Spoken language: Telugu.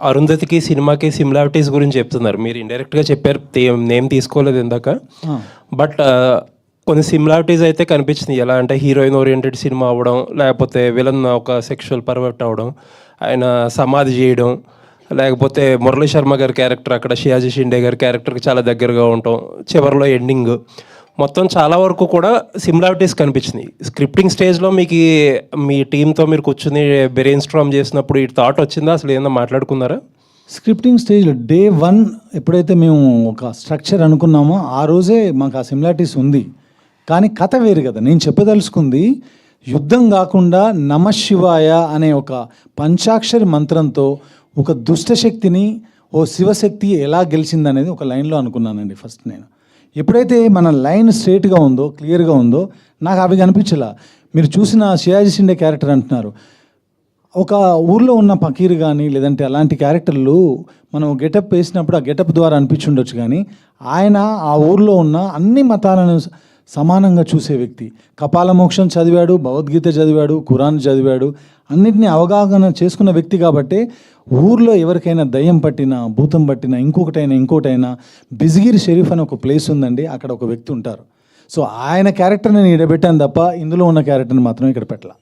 అరుంధతికి సినిమాకి సిమిలారిటీస్ గురించి చెప్తున్నారు. మీరు ఇండైరెక్ట్గా చెప్పారు, నేమ్ తీసుకోలేదు ఇందాక. బట్ కొన్ని సిమిలారిటీస్ అయితే కనిపించింది. ఎలా అంటే హీరోయిన్ ఓరియంటెడ్ సినిమా అవ్వడం, లేకపోతే విలన్ ఒక సెక్షువల్ పర్వర్ట్ అవ్వడం, ఆయన సమాధి చేయడం, లేకపోతే మురళీ శర్మ గారి క్యారెక్టర్ అక్కడ షియాజీ షిండే గారి క్యారెక్టర్కి చాలా దగ్గరగా ఉండటం, చివరిలో ఎండింగ్ మొత్తం చాలా వరకు కూడా సిమిలారిటీస్ కనిపించినాయి. స్క్రిప్టింగ్ స్టేజ్లో మీకు మీ టీంతో మీరు కూర్చుని బ్రెయిన్ స్ట్రామ్ చేసినప్పుడు ఈ థాట్ వచ్చిందా? అసలు ఏమన్నా మాట్లాడుకున్నారా? స్క్రిప్టింగ్ స్టేజ్లో డే 1 ఎప్పుడైతే మేము ఒక స్ట్రక్చర్ అనుకున్నామో ఆ రోజే మాకు ఆ సిమిలారిటీస్ ఉంది. కానీ కథ వేరు కదా. నేను చెప్పదలుచుకుంది యుద్ధం కాకుండా నమశివాయ అనే ఒక పంచాక్షరి మంత్రంతో ఒక దుష్టశక్తిని ఓ శివశక్తి ఎలా గెలిచిందనేది ఒక లైన్లో అనుకున్నానండి. ఫస్ట్ నేను ఎప్పుడైతే మన లైన్ స్ట్రైట్గా ఉందో, క్లియర్గా ఉందో, నాకు అవి కనిపించలా. మీరు చూసిన షియాజీ షిండే క్యారెక్టర్ అంటున్నారు, ఒక ఊర్లో ఉన్న ఫకీర్ కానీ లేదంటే అలాంటి క్యారెక్టర్లు మనం గెటప్ వేసినప్పుడు ఆ గెటప్ ద్వారా అనిపించుండొచ్చు. కానీ ఆయన ఆ ఊర్లో ఉన్న అన్ని మతాలను సమానంగా చూసే వ్యక్తి. కపాల మోక్షం చదివాడు, భగవద్గీత చదివాడు, ఖురాన్ చదివాడు, అన్నిటినీ అవగాహన చేసుకున్న వ్యక్తి. కాబట్టి ఊర్లో ఎవరికైనా దయ్యం పట్టినా, భూతం పట్టినా, ఇంకోటైనా బిజ్గిరి షరీఫ్ అని ఒక ప్లేస్ ఉందండి, అక్కడ ఒక వ్యక్తి ఉంటారు. సో ఆయన క్యారెక్టర్ నేను ఇక్కడ పెట్టాను తప్ప ఇందులో ఉన్న క్యారెక్టర్ని మాత్రం ఇక్కడ పెట్టాల.